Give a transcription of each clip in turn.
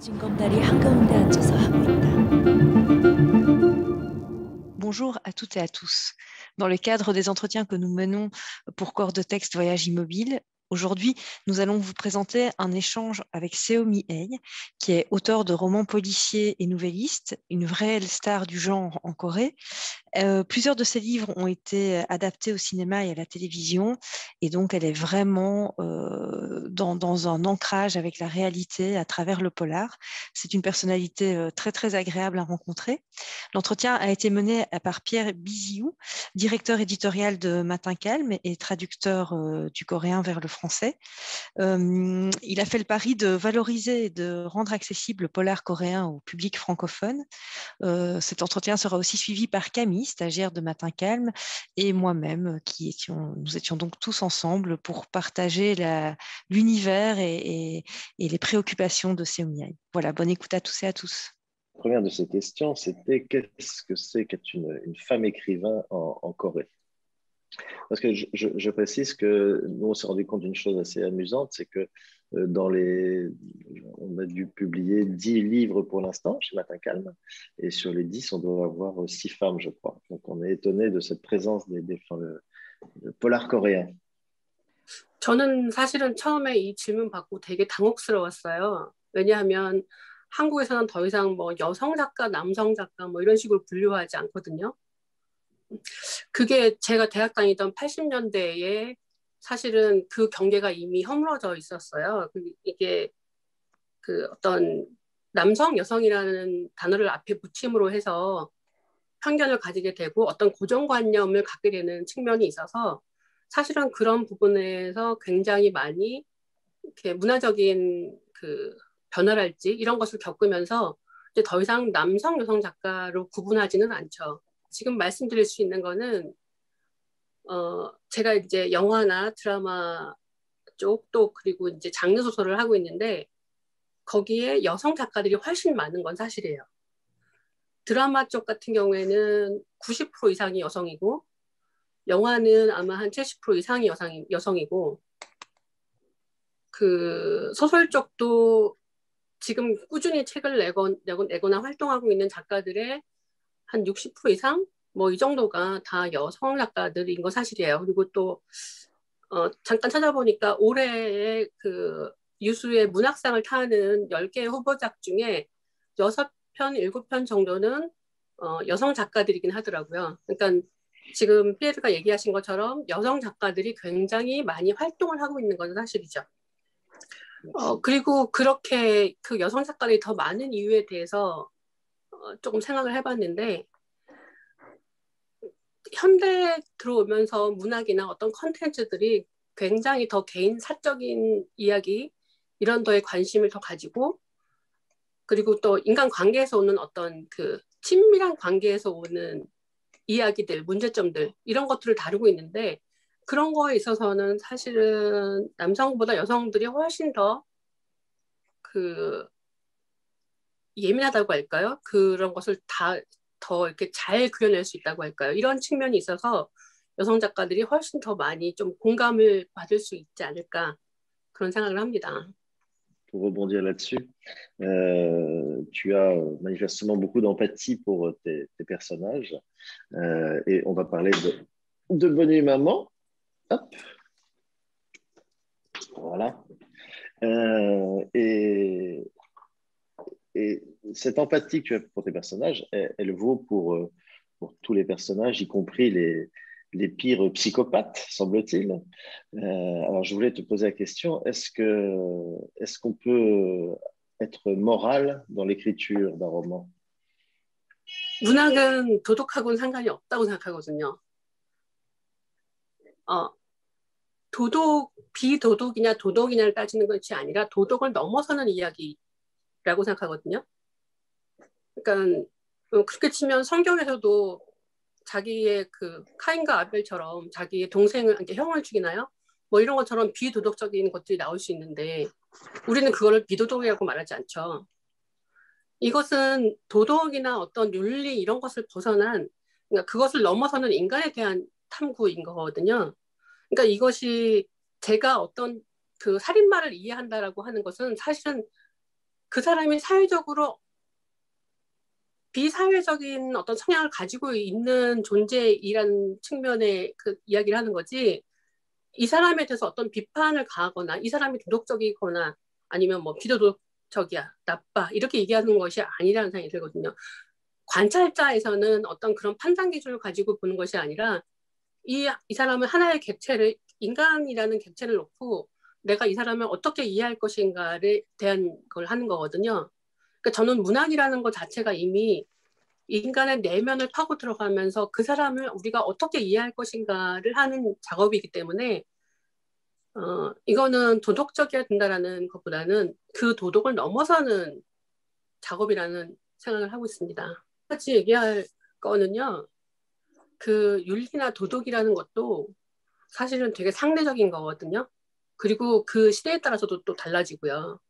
징검다리 한가운데 앉아서 하고 있다. Bonjour à toutes et à tous. Dans le cadre des entretiens que nous menons pour Corps de texte Voyage Immobile, aujourd'hui, nous allons vous présenter un échange avec Seo Mi-hye, qui est auteur de romans policiers et nouvelliste, une vraie star du genre en Corée. Plusieurs de ses livres ont été adaptés au cinéma et à la télévision, et donc elle est vraiment dans un ancrage avec la réalité à travers le polar. C'est une personnalité très, très agréable à rencontrer. L'entretien a été mené par Pierre Biziou, directeur éditorial de Matin Calme et traducteur du coréen vers le français. Il a fait le pari de valoriser et de rendre accessible le polar coréen au public francophone. Cet entretien sera aussi suivi par Camille, stagiaire de Matin Calme, et moi-même, nous étions donc tous ensemble pour partager l'univers et les préoccupations de Seo Mi-hye. Voilà, bonne écoute à tous et à tous. La première de ces questions, c'était qu'est-ce que c'est qu'être une femme écrivain en Corée? Parce que je précise que nous, on s'est rendu compte d'une chose assez amusante, c'est que on a dû publier 10 livres pour l'instant chez Matin Calme, et sur les 10, on doit avoir 6 femmes, je crois. Donc, on est étonné de cette présence le polar coréen. 저는 사실은 처음에 이 질문 받고 되게 당혹스러웠어요. 왜냐하면 한국에서는 더 이상 뭐 여성 작가, 남성 작가 뭐 이런 식으로 분류하지 않거든요. 그게 제가 대학 다니던 80년대에 사실은 그 경계가 이미 허물어져 있었어요. 이게 그 어떤 남성, 여성이라는 단어를 앞에 붙임으로 해서 편견을 가지게 되고 어떤 고정관념을 갖게 되는 측면이 있어서 사실은 그런 부분에서 굉장히 많이 이렇게 문화적인 그 변화랄지 이런 것을 겪으면서 이제 더 이상 남성, 여성 작가로 구분하지는 않죠. 지금 말씀드릴 수 있는 거는 제가 이제 영화나 드라마 쪽도 그리고 이제 장르 소설을 하고 있는데 거기에 여성 작가들이 훨씬 많은 건 사실이에요. 드라마 쪽 같은 경우에는 90% 이상이 여성이고 영화는 아마 한 70% 이상이 여성이고 그 소설 쪽도 지금 꾸준히 책을 내거나 활동하고 있는 작가들의 한 60% 이상? 뭐 이 정도가 다 여성 작가들인 거 사실이에요. 그리고 또 잠깐 찾아보니까 올해의 그 유수의 문학상을 타는 10개의 후보작 중에 6편, 7편 정도는 여성 작가들이긴 하더라고요. 그러니까 지금 피에르가 얘기하신 것처럼 여성 작가들이 굉장히 많이 활동을 하고 있는 건 사실이죠. 그리고 그렇게 그 여성 작가들이 더 많은 이유에 대해서 조금 생각을 해봤는데 현대에 들어오면서 문학이나 어떤 컨텐츠들이 굉장히 더 개인 사적인 이야기 이런 거에 관심을 더 가지고 그리고 또 인간 관계에서 오는 어떤 그 친밀한 관계에서 오는 이야기들, 문제점들 이런 것들을 다루고 있는데 그런 거에 있어서는 사실은 남성보다 여성들이 훨씬 더 그 예민하다고 할까요? 그런 것을 더 이렇게 잘 그려낼 수 있다고 할까요? 이런 측면이 있어서 여성 작가들이 훨씬 더 많이 좀 공감을 받을 수 있지 않을까 그런 생각을 합니다. Pour rebondir là-dessus, tu as manifestement beaucoup d'empathie pour tes personnages, et on va parler de Bonne Nuit Maman. Hop. Voilà. Et cette empathie que tu as pour tes personnages, elle vaut pour tous les personnages, y compris les pires psychopathes, semble-t-il. Alors, je voulais te poser la question, est-ce qu'on peut être moral dans l'écriture d'un roman? 문학은 도덕하고는 상관이 없다고 생각하거든요. 비도덕이냐 도덕이냐를 따지는 것이 아니라 도덕을 넘어서는 이야기라고 생각하거든요. 그러니까 그렇게 치면 성경에서도 자기의 그 카인과 아벨처럼 자기의 형을 죽이나요? 뭐 이런 것처럼 비도덕적인 것들이 나올 수 있는데 우리는 그거를 비도덕이라고 말하지 않죠. 이것은 도덕이나 어떤 윤리 이런 것을 벗어난 그러니까 그것을 넘어서는 인간에 대한 탐구인 거거든요. 그러니까 이것이 제가 어떤 그 살인마를 이해한다라고 하는 것은 사실은 그 사람이 사회적으로 비사회적인 어떤 성향을 가지고 있는 존재이라는 측면의 그 이야기를 하는 거지, 이 사람에 대해서 어떤 비판을 가하거나 이 사람이 도덕적이거나 아니면 뭐 비도덕적이야, 나빠 이렇게 얘기하는 것이 아니라는 생각이 들거든요. 관찰자에서는 어떤 그런 판단 기준을 가지고 보는 것이 아니라 이 사람은 하나의 객체를, 인간이라는 객체를 놓고 내가 이 사람을 어떻게 이해할 것인가에 대한 걸 하는 거거든요. 그러니까 저는 문학이라는 것 자체가 이미 인간의 내면을 파고 들어가면서 그 사람을 우리가 어떻게 이해할 것인가를 하는 작업이기 때문에 이거는 도덕적이어야 된다라는 것보다는 그 도덕을 넘어서는 작업이라는 생각을 하고 있습니다. 같이 얘기할 거는요, 그 윤리나 도덕이라는 것도 사실은 되게 상대적인 거거든요. 그리고 그 시대에 따라서도 또 달라지고요.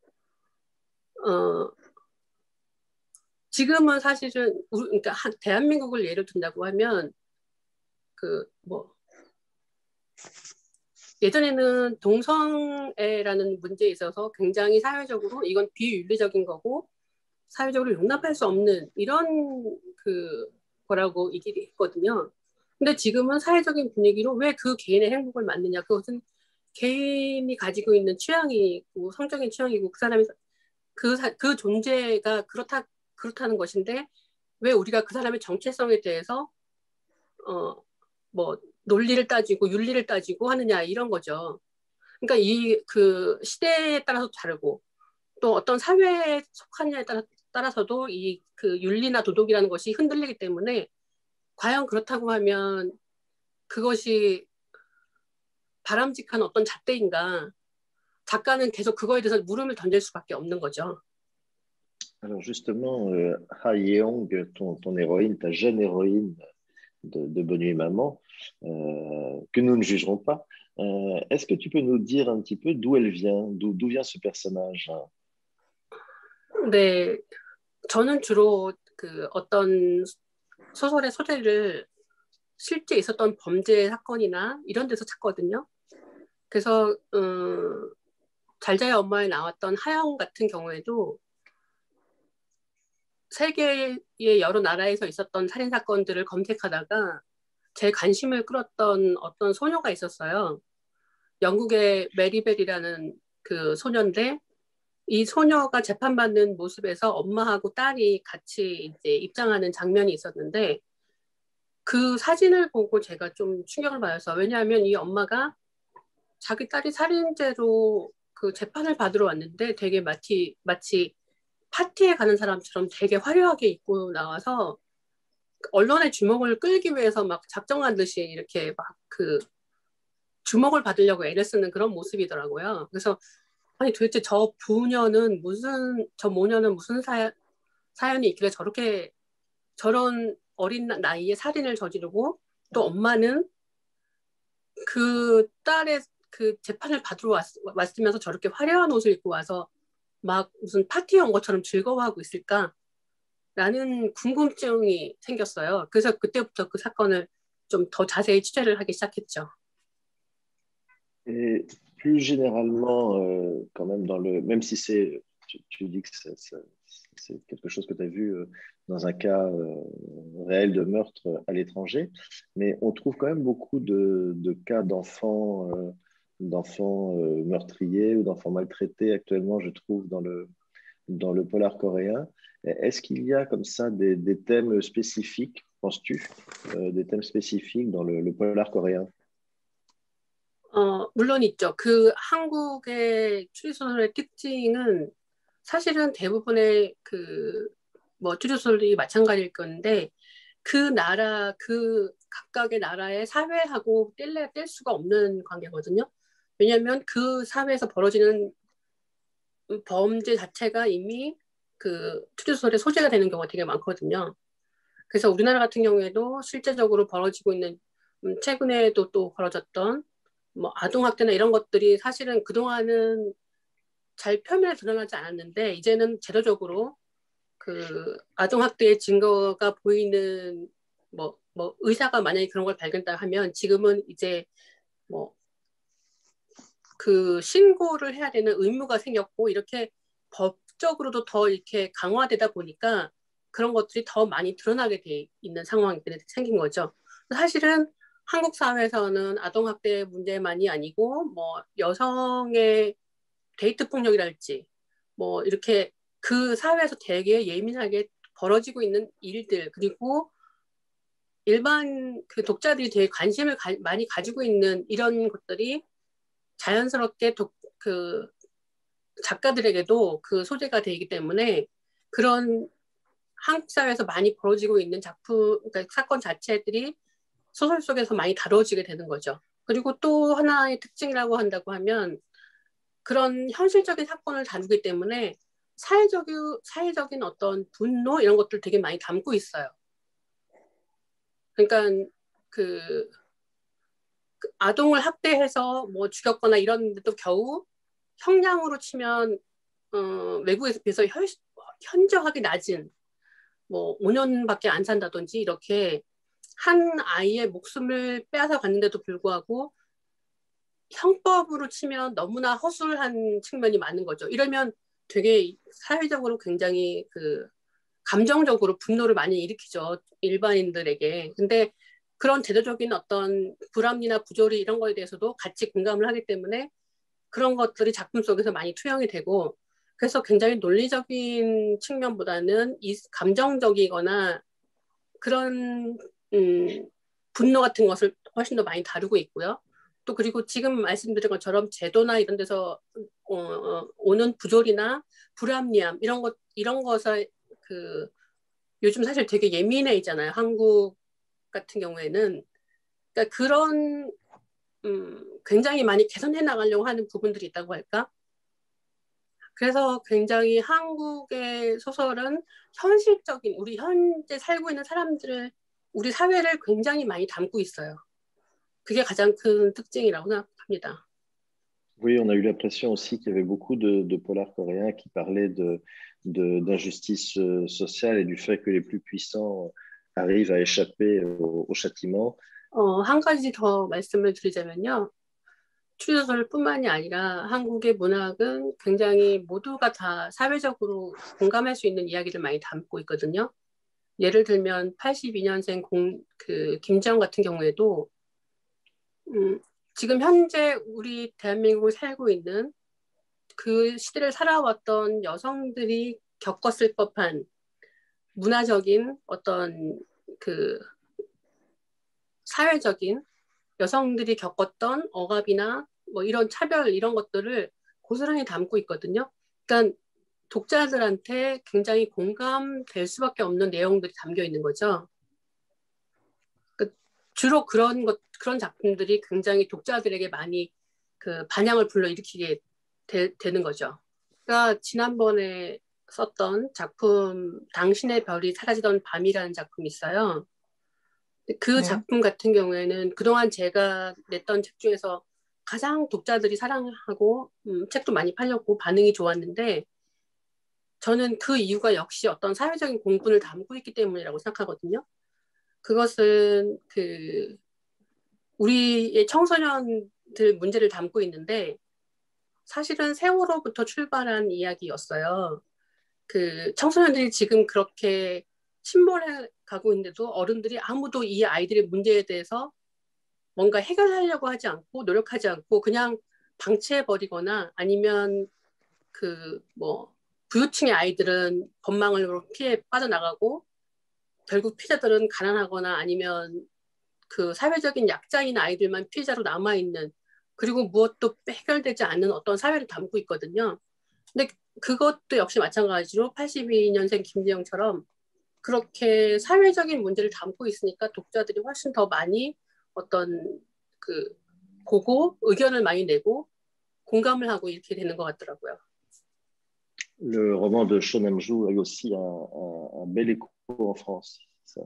지금은 사실은 그러니까 대한민국을 예로 든다고 하면 예전에는 동성애라는 문제에 있어서 굉장히 사회적으로 이건 비윤리적인 거고 사회적으로 용납할 수 없는 이런 거라고 얘기를 했거든요. 근데 지금은 사회적인 분위기로 왜 그 개인의 행복을 막느냐, 그것은 개인이 가지고 있는 취향이고 성적인 취향이고 그 사람이 그 존재가 그렇다는 것인데 왜 우리가 그 사람의 정체성에 대해서 논리를 따지고 윤리를 따지고 하느냐, 이런 거죠. 그러니까 그 시대에 따라서 다르고 또 어떤 사회에 속하느냐에 따라서도 이 그 윤리나 도덕이라는 것이 흔들리기 때문에 과연 그렇다고 하면 그것이 바람직한 어떤 잣대인가, 작가는 계속 그거에 대해서 물음을 던질 수밖에 없는 거죠. Alors justement, Ha Yeong, ton héroïne, ta jeune héroïne de Bonne Nuit Maman, que nous ne jugerons pas, est-ce que tu peux nous dire un petit peu d'où elle vient, d'où vient ce personnage? 네, 저는 주로 그 어떤 소설의 소재를 실제 있었던 범죄 사건이나 이런 데서 찾거든요. 그래서 잘자의 엄마에 나왔던 하영 같은 경우에도 세계의 여러 나라에서 있었던 살인 사건들을 검색하다가 제 관심을 끌었던 어떤 소녀가 있었어요. 영국의 메리벨이라는 그 소녀인데, 이 소녀가 재판받는 모습에서 엄마하고 딸이 같이 이제 입장하는 장면이 있었는데, 그 사진을 보고 제가 좀 충격을 받아서, 왜냐하면 이 엄마가 자기 딸이 살인죄로 그 재판을 받으러 왔는데 되게 마치 파티에 가는 사람처럼 되게 화려하게 입고 나와서 언론의 주목을 끌기 위해서 막 작정한 듯이 이렇게 막 그 주목을 받으려고 애를 쓰는 그런 모습이더라고요. 그래서 아니 도대체 저 모녀는 무슨 사연이 있길래 저런 어린 나이에 살인을 저지르고, 또 엄마는 그 딸의 그 재판을 받으러 왔으면서 저렇게 화려한 옷을 입고 와서 막 무슨 파티에 온 것처럼 즐거워하고 있을까라는 궁금증이 생겼어요. 그래서 그때부터 그 사건을 좀 더 자세히 취재를 하기 시작했죠. Et plus généralement, quand même, même si tu dis que c'est quelque chose que tu as vu dans un cas réel de meurtre à l'étranger, mais on trouve quand même beaucoup de cas d'enfants meurtriers ou d'enfants maltraités actuellement, je trouve, dans le polar coréen. Est-ce qu'il y a comme ça des thèmes spécifiques, penses-tu, des thèmes spécifiques dans le polar coréen? 물론 있죠. 그 한국의 추리소설의 특징은 사실은 대부분의 추리소설이 마찬가지일 건데, 그 각각의 나라의 사회하고 뗄 수가 없는 관계거든요. 왜냐하면 그 사회에서 벌어지는 범죄 자체가 이미 그 추리소설의 소재가 되는 경우가 되게 많거든요. 그래서 우리나라 같은 경우에도 실제적으로 벌어지고 있는, 최근에도 또 벌어졌던 아동학대나 이런 것들이 사실은 그동안은 잘 표면에 드러나지 않았는데, 이제는 제도적으로 그 아동학대의 증거가 보이는 의사가 만약에 그런 걸 발견했다 하면 지금은 이제 그 신고를 해야 되는 의무가 생겼고, 이렇게 법적으로도 더 이렇게 강화되다 보니까 그런 것들이 더 많이 드러나게 돼 있는 상황이 생긴 거죠. 사실은 한국 사회에서는 아동학대 문제만이 아니고 뭐 여성의 데이트 폭력이랄지 뭐 이렇게 그 사회에서 되게 예민하게 벌어지고 있는 일들, 그리고 일반 그 독자들이 되게 관심을 많이 가지고 있는 이런 것들이 자연스럽게 그 작가들에게도 그 소재가 되기 때문에 그런 한국 사회에서 많이 벌어지고 있는 작품, 그러니까 사건 자체들이 소설 속에서 많이 다뤄지게 되는 거죠. 그리고 또 하나의 특징이라고 한다고 하면 그런 현실적인 사건을 다루기 때문에 사회적인 어떤 분노 이런 것들 되게 많이 담고 있어요. 그러니까 그 아동을 학대해서 뭐 죽였거나 이런데도 겨우 형량으로 치면 외국에서 비해서 현저하게 낮은 뭐 5년밖에 안 산다든지 이렇게 한 아이의 목숨을 빼앗아 갔는데도 불구하고 형법으로 치면 너무나 허술한 측면이 많은 거죠. 이러면 되게 사회적으로 굉장히 그 감정적으로 분노를 많이 일으키죠. 일반인들에게. 근데 그런 제도적인 어떤 불합리나 부조리 이런 거에 대해서도 같이 공감을 하기 때문에 그런 것들이 작품 속에서 많이 투영이 되고, 그래서 굉장히 논리적인 측면보다는 감정적이거나 그런 분노 같은 것을 훨씬 더 많이 다루고 있고요. 또 그리고 지금 말씀드린 것처럼 제도나 이런 데서 오는 부조리나 불합리함 이런 것을 그 요즘 사실 되게 예민해 있잖아요. 한국 같은 경우에는. 그러니까 그런 굉장히 많이 개선해 나가려고 하는 부분들이 있다고 할까? 그래서 굉장히 한국의 소설은 현실적인 우리 현재 살고 있는 사람들을 우리 사회를 굉장히 많이 담고 있어요. 그게 가장 큰 특징이라고 생각합니다. Oui, on a eu l'impression aussi qu'il y avait beaucoup de polars coréens qui parlaient d'injustice sociale et du fait que les plus puissants arrivent à échapper au châtiment. 한 가지 더 말씀을 드리자면요. 추리소설뿐만이 아니라 한국의 문학은 굉장히 모두가 다 사회적으로 공감할 수 있는 이야기를 많이 담고 있거든요. 예를 들면 82년생 김지영 같은 경우에도 지금 현재 우리 대한민국을 살고 있는 그 시대를 살아왔던 여성들이 겪었을 법한 문화적인 어떤 그 사회적인 여성들이 겪었던 억압이나 뭐 이런 차별 이런 것들을 고스란히 담고 있거든요. 그러니까 독자들한테 굉장히 공감될 수밖에 없는 내용들이 담겨 있는 거죠. 그러니까 주로 그런 작품들이 굉장히 독자들에게 많이 그 반향을 불러일으키게 되는 거죠. 그러니까 지난번에 썼던 작품 당신의 별이 사라지던 밤이라는 작품이 있어요. 그 작품 같은 경우에는 그동안 제가 냈던 책 중에서 가장 독자들이 사랑하고 책도 많이 팔렸고 반응이 좋았는데 저는 그 이유가 역시 어떤 사회적인 공분을 담고 있기 때문이라고 생각하거든요. 그것은 그 우리의 청소년들 문제를 담고 있는데 사실은 세월호부터 출발한 이야기였어요. 그 청소년들이 지금 그렇게 침몰해 가고 있는데도 어른들이 아무도 이 아이들의 문제에 대해서 뭔가 해결하려고 하지 않고 노력하지 않고 그냥 방치해버리거나 아니면 그 뭐 부유층의 아이들은 법망으로 피해 빠져나가고 결국 피해자들은 가난하거나 아니면 그 사회적인 약자인 아이들만 피해자로 남아있는 그리고 무엇도 해결되지 않는 어떤 사회를 담고 있거든요. 근데 그것도 역시 마찬가지로 82년생 김지영처럼 그렇게 사회적인 문제를 담고 있으니까 독자들이 훨씬 더 많이 어떤 그 보고 의견을 많이 내고 공감을 하고 이렇게 되는 것 같더라고요. Le roman de Shon Namju a eu aussi un bel écho en France. Ça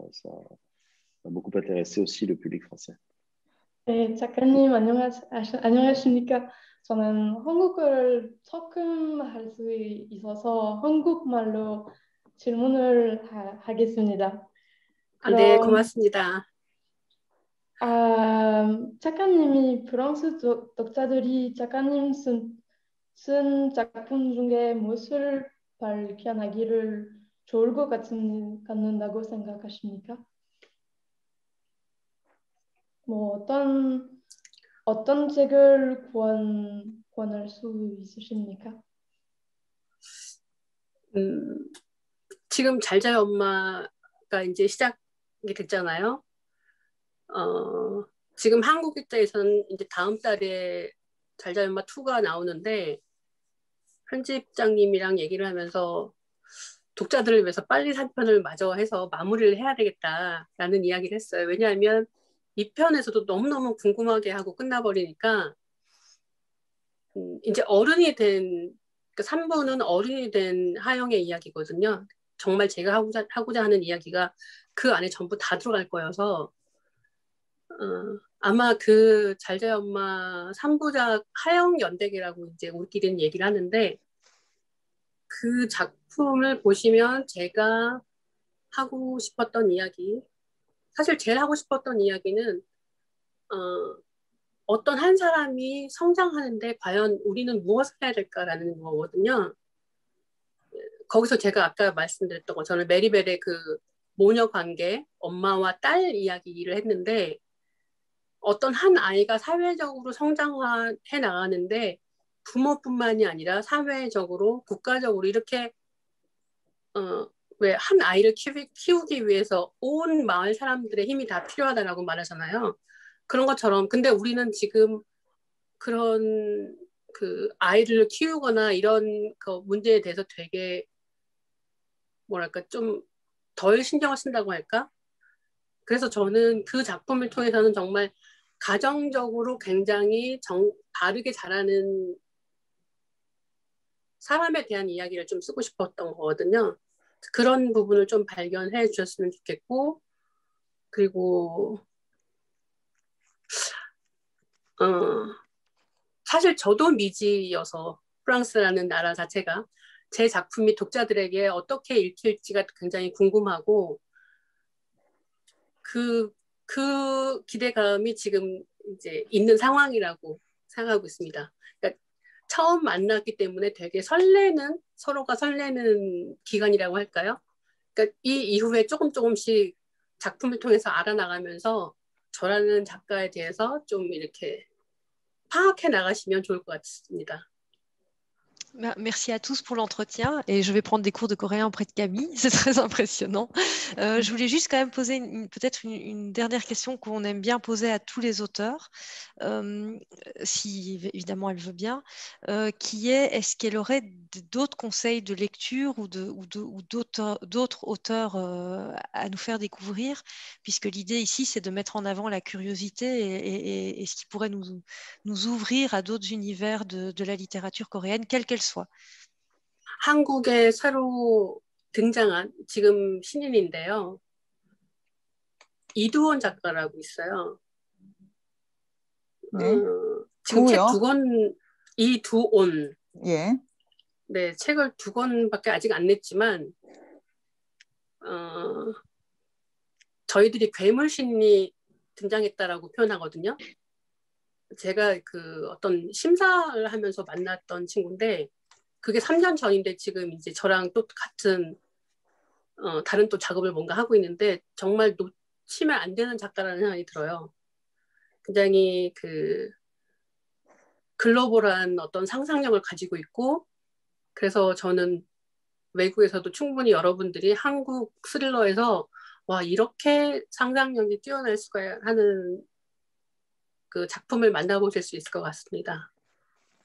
a beaucoup intéressé aussi le public français. 네, 작가님 안녕하십니까? 저는 한국어를 조금 할 수 있어서 한국말로 질문을 하겠습니다. 네, 고맙습니다. 작가님이 프랑스 독자들이 작가님 쓴 작품 중에 무엇을 발견하기를 좋을 것 같는다고 생각하십니까? 뭐 어떤 책을 권할 수 있으십니까? 지금 잘자요 엄마가 이제 시작이 됐잖아요. 지금 한국 입장에서는 이제 다음 달에 잘자요 엄마 2가 나오는데 편집장님이랑 얘기를 하면서 독자들을 위해서 빨리 3편을 마저 해서 마무리를 해야 되겠다라는 이야기를 했어요. 왜냐하면 2편에서도 너무너무 궁금하게 하고 끝나버리니까 이제 어른이 된, 그러니까 3부는 어른이 된 하영의 이야기거든요. 정말 제가 하고자 하는 이야기가 그 안에 전부 다 들어갈 거여서 아마 그 잘자요 엄마 3부작 하영 연대기라고 이제 우리끼리는 얘기를 하는데 그 작품을 보시면 제가 하고 싶었던 이야기, 사실 제일 하고 싶었던 이야기는 어떤 한 사람이 성장하는데 과연 우리는 무엇을 해야 될까라는 거거든요. 거기서 제가 아까 말씀드렸던 것처럼 메리벨의 그 모녀 관계, 엄마와 딸 이야기를 했는데 어떤 한 아이가 사회적으로 성장해 나가는데 부모뿐만이 아니라 사회적으로, 국가적으로 이렇게 왜 한 아이를 키우기 위해서 온 마을 사람들의 힘이 다 필요하다라고 말하잖아요. 그런 것처럼 근데 우리는 지금 그런 그 아이를 키우거나 이런 그 문제에 대해서 되게 뭐랄까 좀 덜 신경을 쓴다고 할까? 그래서 저는 그 작품을 통해서는 정말 가정적으로 굉장히 바르게 자라는 사람에 대한 이야기를 좀 쓰고 싶었던 거거든요. 그런 부분을 좀 발견해 주셨으면 좋겠고, 그리고 사실 저도 미지여서 프랑스라는 나라 자체가 제 작품이 독자들에게 어떻게 읽힐지가 굉장히 궁금하고 그 기대감이 지금 이제 있는 상황이라고 생각하고 있습니다. 그러니까 처음 만났기 때문에 되게 서로가 설레는 기간이라고 할까요? 그러니까 이 이후에 조금씩 작품을 통해서 알아나가면서 저라는 작가에 대해서 좀 이렇게 파악해 나가시면 좋을 것 같습니다. Merci à tous pour l'entretien et je vais prendre des cours de coréen auprès de Camille, c'est très impressionnant. Je voulais juste quand même poser peut-être une dernière question qu'on aime bien poser à tous les auteurs, si évidemment elle veut bien, qui est-ce qu'elle aurait d'autres conseils de lecture ou d'autres auteurs à nous faire découvrir, puisque l'idée ici c'est de mettre en avant la curiosité et ce qui pourrait nous ouvrir à d'autres univers de la littérature coréenne, quelle qu'elle soit. 한국에 새로 등장한 지금 신인인데요. 이두원 작가라고 있어요. 네. 지금 책 2권, 이두온. 예. 네, 책을 2권밖에 아직 안 냈지만 저희들이 괴물신이 등장했다라고 표현하거든요. 제가 그 어떤 심사를 하면서 만났던 친구인데 그게 3년 전인데 지금 이제 저랑 또 같은 다른 또 작업을 뭔가 하고 있는데 정말 놓치면 안 되는 작가라는 생각이 들어요. 굉장히 그 글로벌한 어떤 상상력을 가지고 있고 그래서 저는 외국에서도 충분히 여러분들이 한국 스릴러에서 와 이렇게 상상력이 뛰어날 수가 하는 그 작품을 만나보실 수 있을 것 같습니다.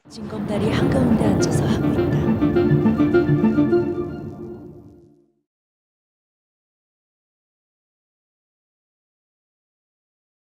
진검다리 한가운데 앉아서 하고 있다.